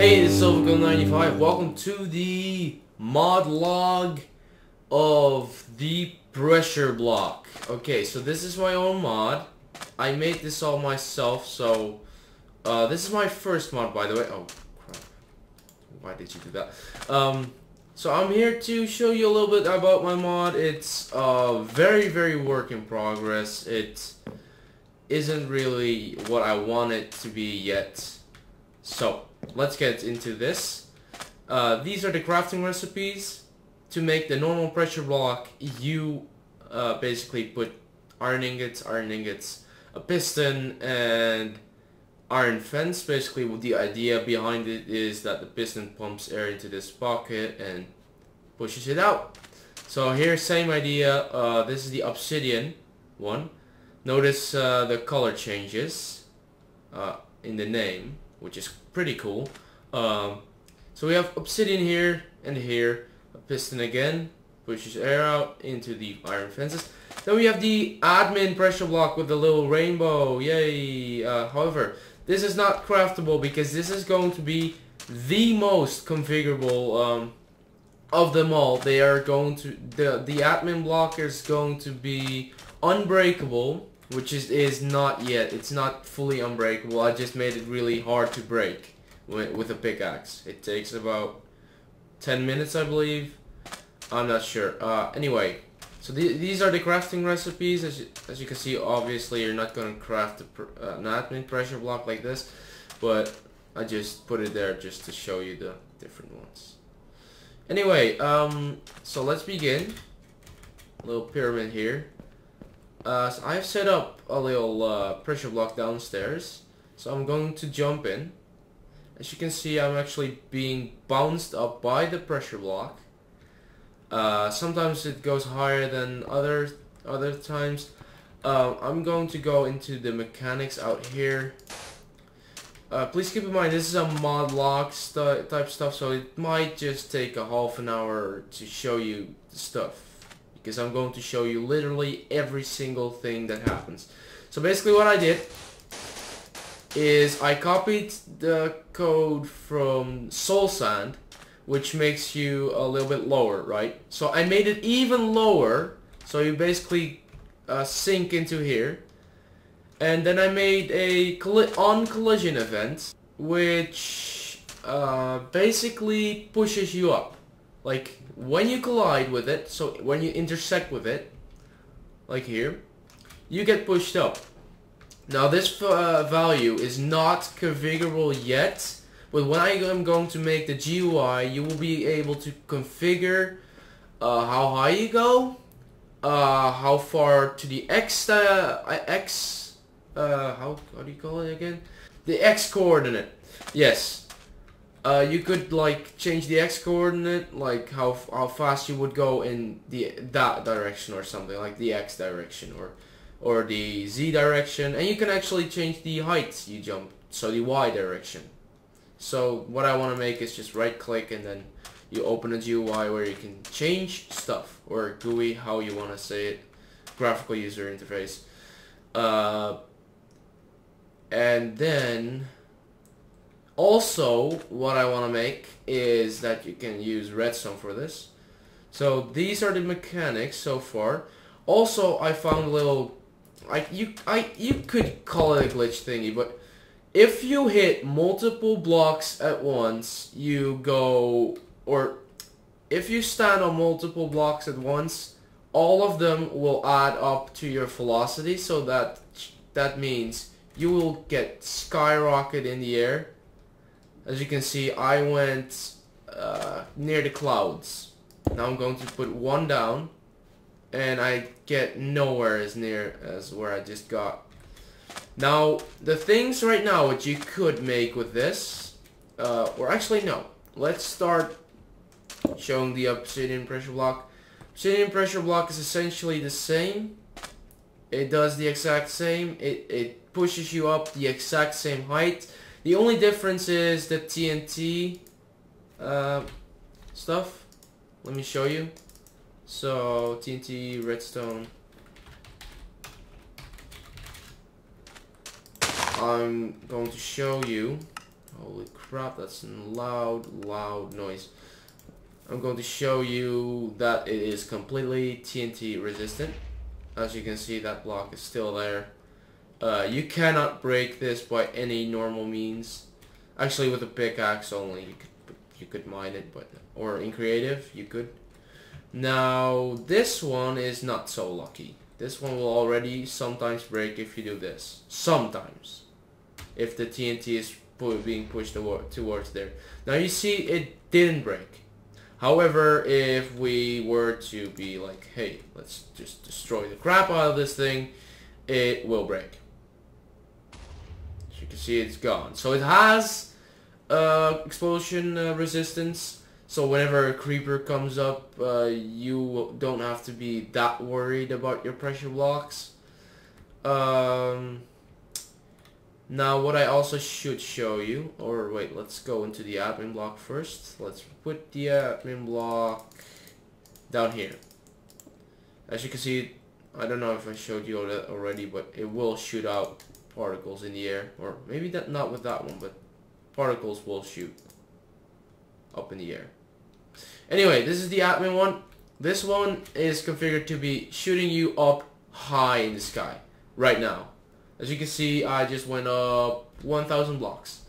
Hey, this is Silvergo95. Welcome to the mod log of the pressure block. Okay, so this is my own mod. I made this all myself, so this is my first mod, by the way. Oh crap. Why did you do that? So I'm here to show you a little bit about my mod. It's very work in progress. It isn't really what I want it to be yet. So let's get into this. These are the crafting recipes. To make the normal pressure block, you basically put iron ingots, a piston, and iron fence. Basically, the idea behind it is that the piston pumps air into this pocket and pushes it out. So here, same idea. This is the obsidian one. Notice the color changes in the name, which is pretty cool. So we have obsidian here and here, a piston again, pushes air out into the iron fences. Then we have the admin pressure block with the little rainbow, yay! However, this is not craftable because this is going to be the most configurable of them all. They are going to, the admin block is going to be unbreakable, which is not yet. It's not fully unbreakable. I just made it really hard to break with a pickaxe. It takes about 10 minutes, I believe. I'm not sure. Anyway, so these are the crafting recipes. As you can see, obviously you're not going to craft an admin pressure block like this, but I just put it there just to show you the different ones. Anyway, so let's begin. A little pyramid here. So I've set up a little pressure block downstairs, so I'm going to jump in. As you can see, I'm actually being bounced up by the pressure block. Sometimes it goes higher than other times. I'm going to go into the mechanics out here. Please keep in mind this is a mod log type stuff, so it might just take a half an hour to show you the stuff, because I'm going to show you literally every single thing that happens. So basically what I did is I copied the code from Soul Sand, which makes you a little bit lower, right? So I made it even lower, so you basically sink into here. And then I made a on collision event, which basically pushes you up. Like when you collide with it, so when you intersect with it, like here, you get pushed up. Now this value is not configurable yet, but when I am going to make the GUI, you will be able to configure how high you go, how far to the how do you call it again? The X coordinate. Yes. You could like change the X coordinate, like how fast you would go in that direction or something, like the X direction or the Z direction, and you can actually change the height you jump, so the Y direction. So what I want to make is just right click and then you open a GUI where you can change stuff, or GUI, how you want to say it, graphical user interface. And then also what I want to make is that you can use redstone for this. So these are the mechanics so far. Also I found a little, you could call it a glitch thingy, but if you hit multiple blocks at once, you go, or if you stand on multiple blocks at once, all of them will add up to your velocity, so that means you will get skyrocket in the air. As you can see, I went near the clouds. Now I'm going to put one down, and I get nowhere as near as where I just got. Now, the things right now which you could make with this, or actually no, let's start showing the obsidian pressure block. Obsidian pressure block is essentially the same. It does the exact same. It pushes you up the exact same height. The only difference is the TNT stuff. Let me show you. So TNT, redstone. I'm going to show you Holy crap, that's loud noise. I'm going to show you that it is completely TNT resistant. As you can see, that block is still there. You cannot break this by any normal means. Actually, with a pickaxe only, you could mine it, but or in creative, you could. Now, this one is not so lucky. This one will already sometimes break if you do this. Sometimes. If the TNT is being pushed towards there. Now you see it didn't break. However, if we were to be like, hey, let's just destroy the crap out of this thing, it will break. As you can see, it's gone. So it has explosion resistance. So whenever a creeper comes up, you don't have to be that worried about your pressure blocks. Now what I also should show you, or wait, let's go into the admin block first. Let's put the admin block down here. As you can see, I don't know if I showed you that already, but it will shoot out particles in the air. Or maybe that not with that one, but particles will shoot up in the air. Anyway, this is the admin one. This one is configured to be shooting you up high in the sky right now. As you can see, I just went up 1,000 blocks.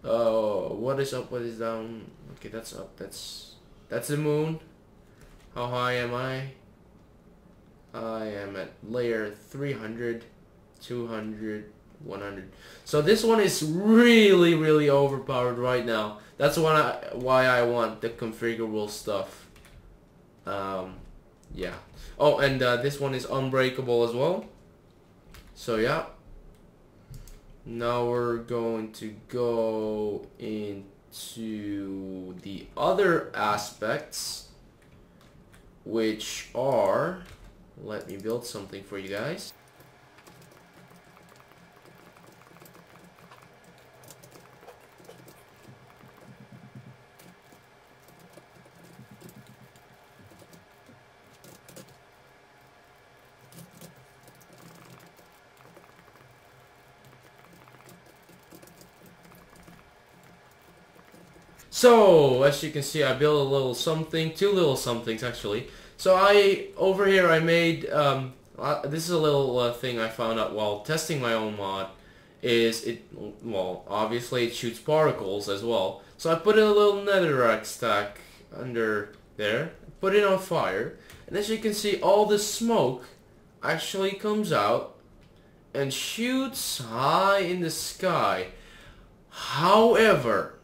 What is up? What is down? Okay, that's up. That's the moon. How high am I? I am at layer 300, 200, 100. So this one is really overpowered right now. That's why I want the configurable stuff. Yeah. Oh, and this one is unbreakable as well. So yeah. Now we're going to go into the other aspects, which are, let me build something for you guys. So, as you can see, I built a little something, two little somethings actually. So over here I made, this is a little thing I found out while testing my own mod, well, obviously it shoots particles as well. So I put a little netherrack stack under there, put it on fire, and as you can see, all the smoke actually comes out and shoots high in the sky. However,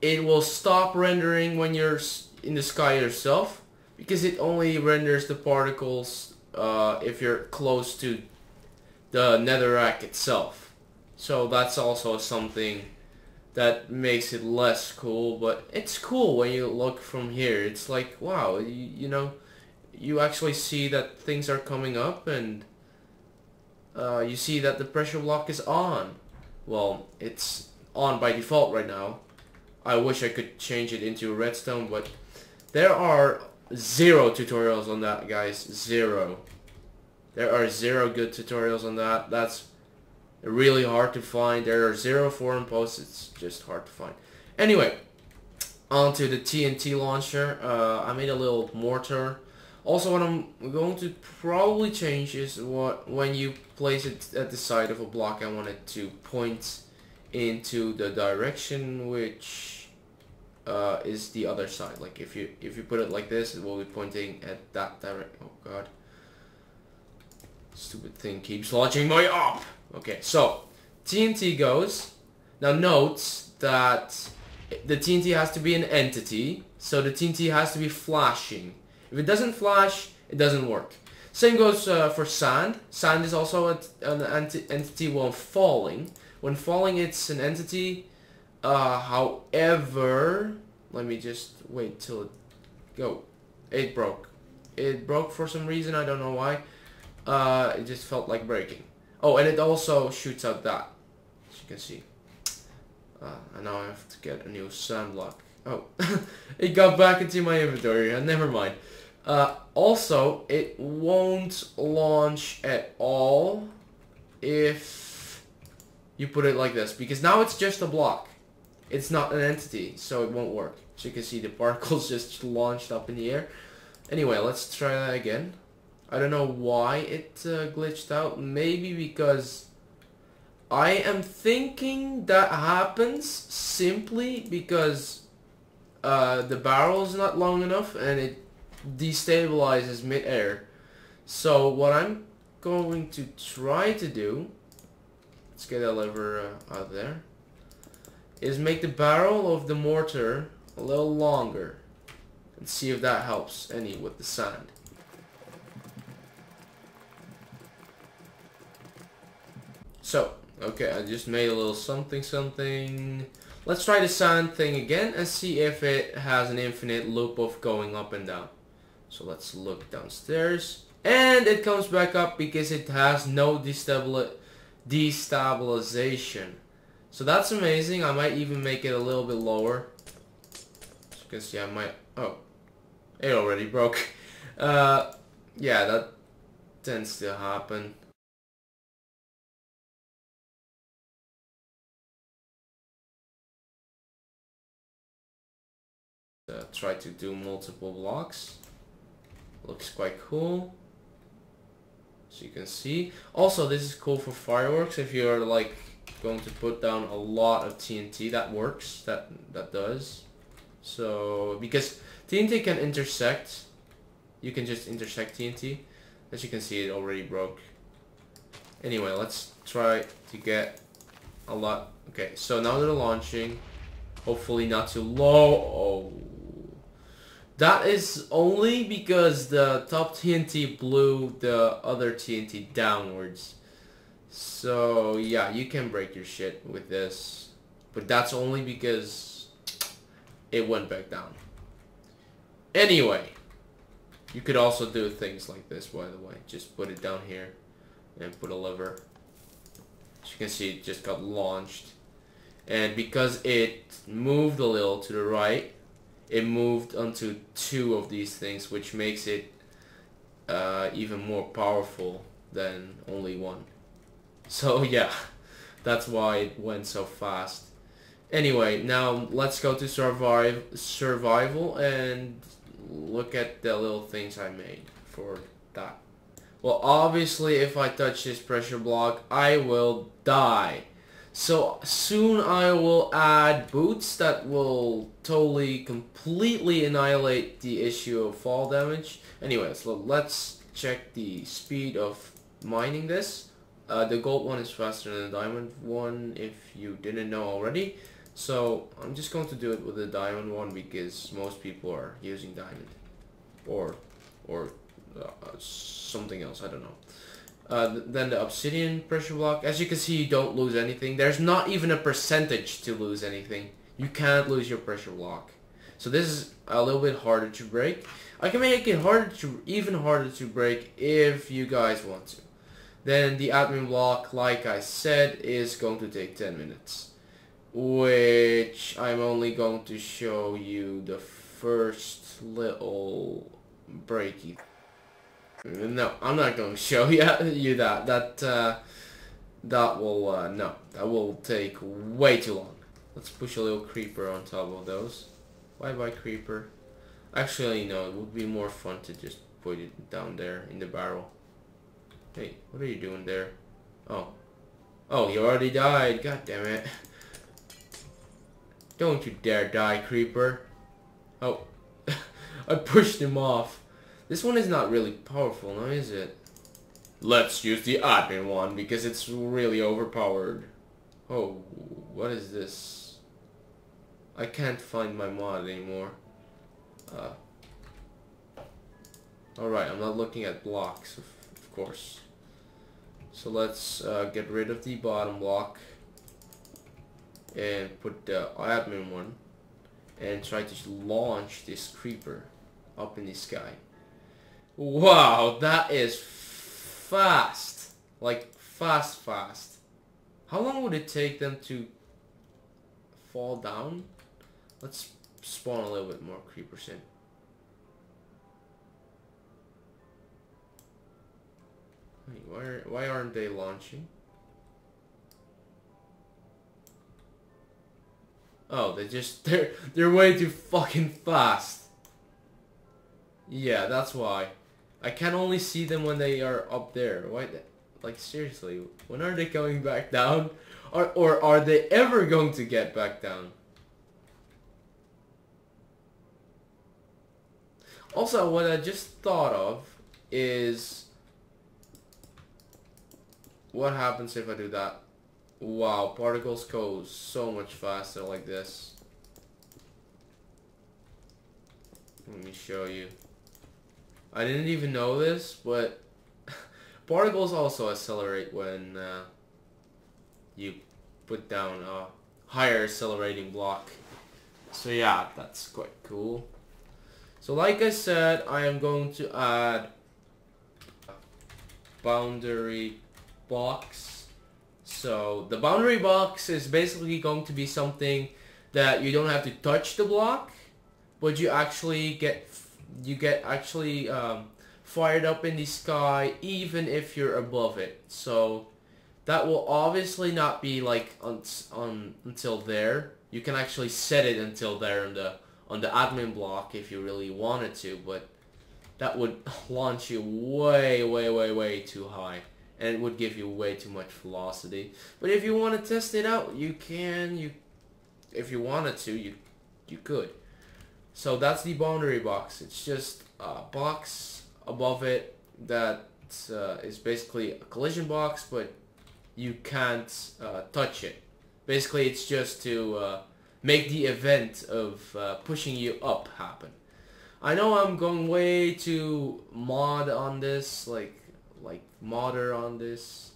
it will stop rendering when you're in the sky yourself, because it only renders the particles if you're close to the netherrack itself. So that's also something that makes it less cool, but it's cool when you look from here. It's like, wow, you know, you actually see that things are coming up, and you see that the pressure block is on. Well, it's on by default right now. I wish I could change it into redstone, but there are 0 tutorials on that, guys. 0. There are 0 good tutorials on that. That's really hard to find. There are 0 forum posts. It's just hard to find. Anyway, onto the TNT launcher. I made a little mortar. Also, what I'm going to probably change is when you place it at the side of a block, I want it to point into the direction which is the other side. Like if you put it like this, it will be pointing at that direction. Oh god, stupid thing keeps launching my up. Okay, so TNT goes. Now note that the TNT has to be an entity, so the TNT has to be flashing. If it doesn't flash, it doesn't work. Same goes for sand. Sand is also an entity when falling. When falling, it's an entity. However, let me just wait till it go. It broke. It broke for some reason. I don't know why. It just felt like breaking. Oh, and it also shoots out that, as you can see. And now I have to get a new sand block. Oh, it got back into my inventory. Never mind. Also, it won't launch at all if you put it like this, because now it's just a block. it's not an entity, so it won't work. So you can see the particles just launched up in the air. Anyway, let's try that again. I don't know why it glitched out. Maybe because I am thinking that happens simply because the barrel is not long enough and it destabilizes mid-air. So what I'm going to try to do, let's get that lever out there, is make the barrel of the mortar a little longer and see if that helps any with the sand. So, okay, I just made a little something. Let's try the sand thing again and see if it has an infinite loop of going up and down. So let's look downstairs. And it comes back up because it has no destabilization. So that's amazing. I might even make it a little bit lower. As you can see, I might... Oh, it already broke. Yeah, that tends to happen. Try to do multiple blocks. Looks quite cool. So you can see. Also, this is cool for fireworks. If you're like going to put down a lot of TNT, that works. That does. So because TNT can intersect, you can just intersect TNT. As you can see, it already broke. Anyway, let's try to get a lot. Okay, so now they're launching. Hopefully not too low. Oh. That is only because the top TNT blew the other TNT downwards. So yeah, you can break your shit with this. But that's only because it went back down. Anyway, you could also do things like this, by the way. Just put it down here and put a lever. As you can see, it just got launched. And because it moved a little to the right, it moved onto two of these things, which makes it even more powerful than only one. So yeah, that's why it went so fast. Anyway, now let's go to survival and look at the little things I made for that. Well, obviously, if I touch this pressure block, I will die. So soon I will add boots that will totally, completely annihilate the issue of fall damage. Anyway, so let's check the speed of mining this. The gold one is faster than the diamond one, if you didn't know already. So I'm just going to do it with the diamond one because most people are using diamond. Or something else, I don't know. Then the obsidian pressure block. As you can see, you don't lose anything. There's not even a percentage to lose anything. You can't lose your pressure block. So this is a little bit harder to break. I can make it even harder to break if you guys want to. Then the admin block, like I said, is going to take 10 minutes. Which I'm only going to show you the first little breaky. No, I'm not going to show you that. That will take way too long. Let's push a little creeper on top of those. Bye creeper. Actually, no, it would be more fun to just put it down there in the barrel. Hey, what are you doing there? Oh, you already died. God damn it. Don't you dare die, creeper. Oh, I pushed him off. This one is not really powerful, now is it? Let's use the admin one because it's really overpowered. Oh, what is this? I can't find my mod anymore. Alright, I'm not looking at blocks, of course. So let's get rid of the bottom block and put the admin one and try to launch this creeper up in the sky. Wow, that is fast. Like, fast. How long would it take them to fall down? Let's spawn a little bit more creepers in. Wait, why aren't they launching? Oh, they're way too fucking fast. Yeah, that's why. I can only see them when they are up there. Why? Like seriously, when are they coming back down? Or are they ever going to get back down? Also, what I just thought of is what happens if I do that? Wow, particles go so much faster like this. Let me show you. I didn't even know this, but particles also accelerate when you put down a higher accelerating block. So yeah, that's quite cool. So like I said, I am going to add a boundary box. So the boundary box is basically going to be something that you don't have to touch the block, but you actually get fired up in the sky even if you're above it. So that will obviously not be like until there. You can actually set it until there on the admin block if you really wanted to, but that would launch you way too high, and it would give you way too much velocity. But if you want to test it out, you can. If you wanted to, you could. So that's the boundary box. It's just a box above it that is basically a collision box, but you can't touch it. Basically, it's just to make the event of pushing you up happen. I know I'm going way too mod on this, like modder on this.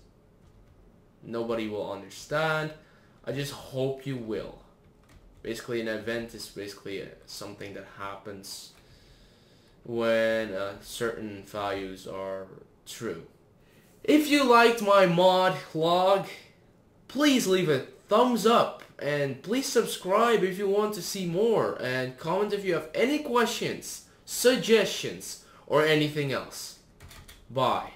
Nobody will understand. I just hope you will. Basically, an event is basically something that happens when certain values are true. If you liked my mod log, please leave a thumbs up, and please subscribe if you want to see more, and comment if you have any questions, suggestions, or anything else. Bye.